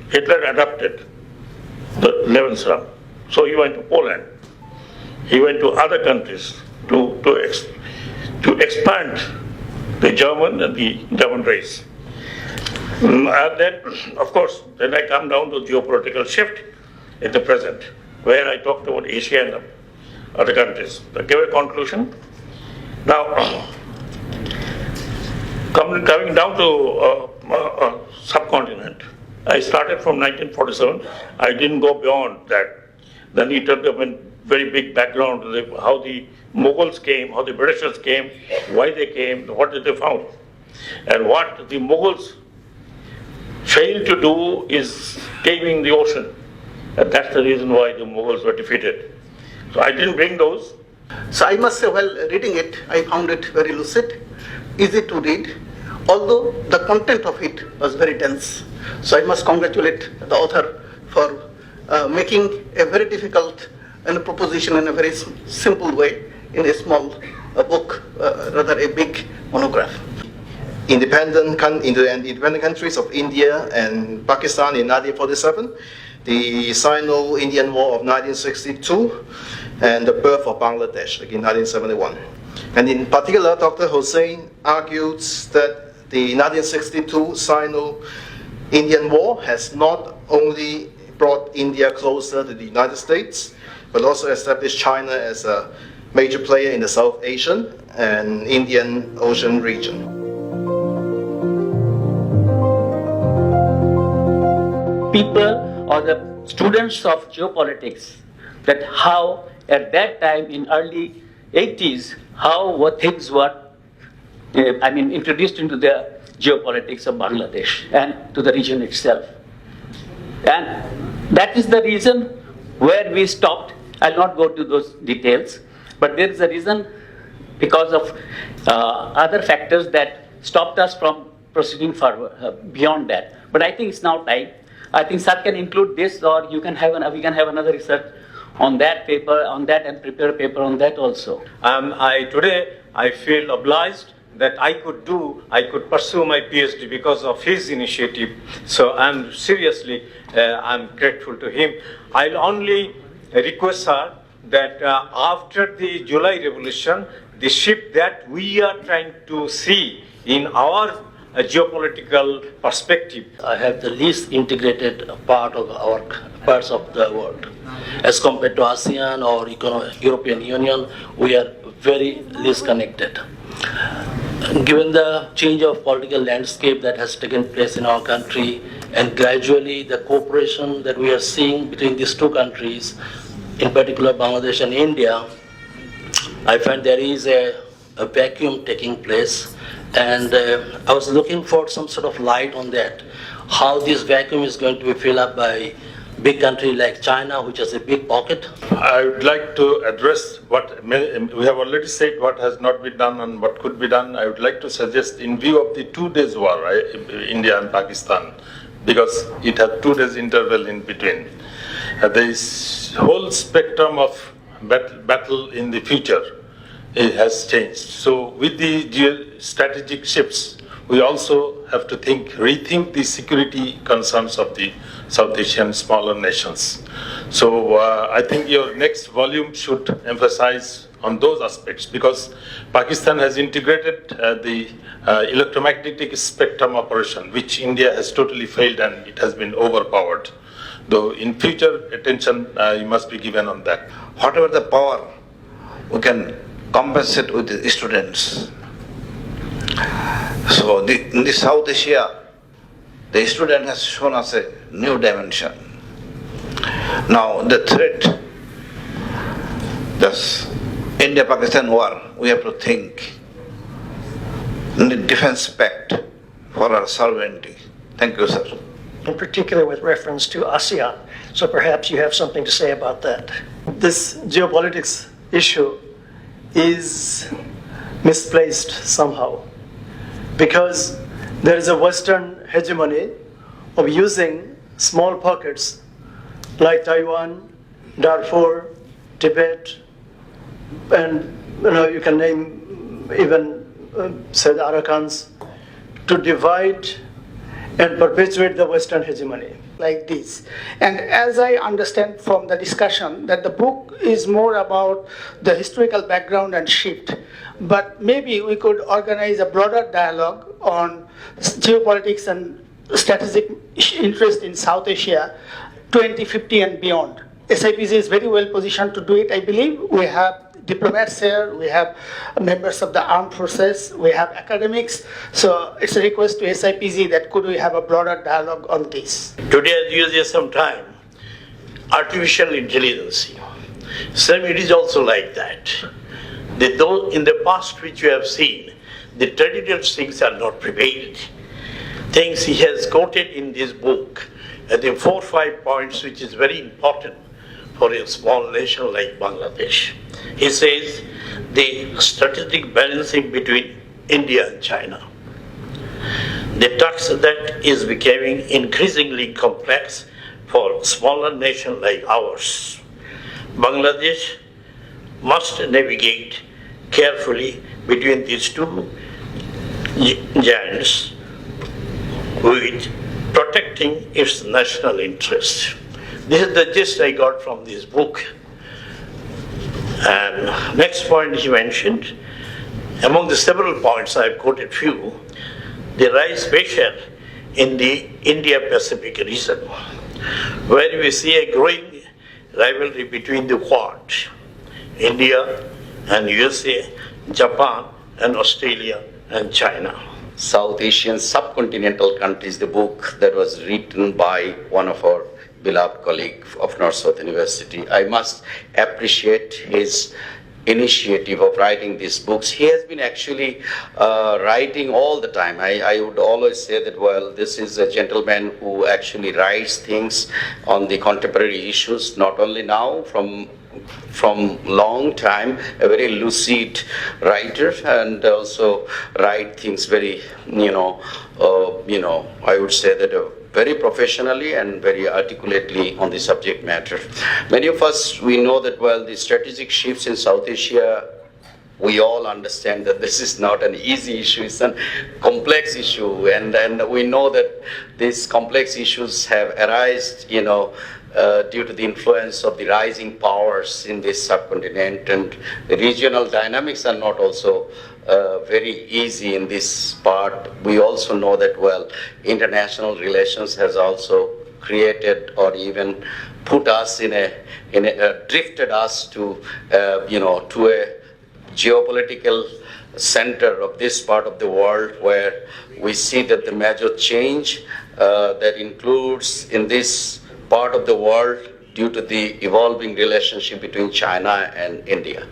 Hitler adopted the Lebensraum. So he went to Poland. He went to other countries to expand the German and the German race. And then, of course, then I come down to geopolitical shift in the present, where I talked about Asia and other countries. I give a conclusion. Now, coming down to subcontinent, I started from 1947. I didn't go beyond that. Then he took up a very big background to how the Mughals came, how the Britishers came, why they came, what did they found. And what the Mughals failed to do is taming the ocean. And that's the reason why the Mughals were defeated. So I didn't bring those. So I must say, while reading it, I found it very lucid, easy to read, although the content of it was very dense. So I must congratulate the author for making a very difficult proposition in a very simple way in a small book, rather a big monograph. Independent countries of India and Pakistan in 1947, the Sino-Indian War of 1962, and the birth of Bangladesh in 1971. And in particular, Dr. Hossain argued that the 1962 Sino-Indian War has not only brought India closer to the United States, but also established China as a major player in the South Asian and Indian Ocean region. People or the students of geopolitics, that how at that time in early 80s, how things were introduced into the geopolitics of Bangladesh and to the region itself. And that is the reason where we stopped. I'll not go to those details, but there is a reason because of other factors that stopped us from proceeding forward beyond that. But I think it's now time. I think sir can include this, or we can have another research on that paper, on that, and prepare a paper on that also. Today I feel obliged that I could pursue my PhD because of his initiative. So I'm grateful to him. I'll only request sir that after the July Revolution, the shift that we are trying to see in our geopolitical perspective. I have the least integrated parts of the world. As compared to ASEAN or European Union, we are very least connected. Given the change of political landscape that has taken place in our country, and gradually the cooperation that we are seeing between these two countries, in particular Bangladesh and India, I find there is a vacuum taking place, and I was looking for some sort of light on that, how this vacuum is going to be filled up by big country like China, which has a big pocket. I would like to address what we have already said, what has not been done and what could be done. I would like to suggest, in view of the 2 days war, India and Pakistan, because it had 2 days interval in between, this whole spectrum of battle in the future, it has changed. So with the strategic shifts, we also have to rethink the security concerns of the South Asian smaller nations. So I think your next volume should emphasize on those aspects, because Pakistan has integrated the electromagnetic spectrum operation, which India has totally failed and it has been overpowered. Though in future, attention must be given on that. Whatever the power, we can compensate with the students. So in the South Asia, the student has shown us a new dimension. Now the threat, this India-Pakistan war, we have to think in the defense pact for our sovereignty. Thank you, sir. In particular with reference to ASEAN. So perhaps you have something to say about that. This geopolitics issue is misplaced somehow, because there is a Western hegemony of using small pockets like Taiwan, Darfur, Tibet, and you can name even say the Arakans, to divide and perpetuate the Western hegemony. like this. And as I understand from the discussion, that the book is more about the historical background and shift. But maybe we could organize a broader dialogue on geopolitics and strategic interest in South Asia 2050 and beyond. SIPC is very well positioned to do it, I believe. We have diplomats here, we have members of the armed forces, we have academics. So it's a request to SIPC that could we have a broader dialogue on this. Today, as you say sometime, artificial intelligence. Same, it is also like that. Though in the past which you have seen, the traditional things are not prevailed. Things he has quoted in this book, I think 4 or 5 points which is very important for a small nation like Bangladesh. He says the strategic balancing between India and China. The task that is becoming increasingly complex for smaller nation like ours. Bangladesh must navigate carefully between these two giants with protecting its national interest. This is the gist I got from this book. And next point he mentioned, among the several points I have quoted few, the rise pressure in the India-Pacific region, where we see a growing rivalry between the Quad, India and USA, Japan and Australia and China. South Asian subcontinental countries, the book that was written by one of our beloved colleague of North-South University. I must appreciate his initiative of writing these books. He has been actually writing all the time. I would always say that, well, this is a gentleman who actually writes things on the contemporary issues, not only now, from long time, a very lucid writer, and also write things very, I would say that very professionally and very articulately on the subject matter. Many of us, we know that, well, the strategic shifts in South Asia, we all understand that this is not an easy issue, it's a complex issue, and we know that these complex issues have arisen, due to the influence of the rising powers in this subcontinent, and the regional dynamics are not also very easy in this part. We also know that, well, international relations has also created or even put us drifted us to a geopolitical center of this part of the world, where we see that the major change that includes in this part of the world due to the evolving relationship between China and India.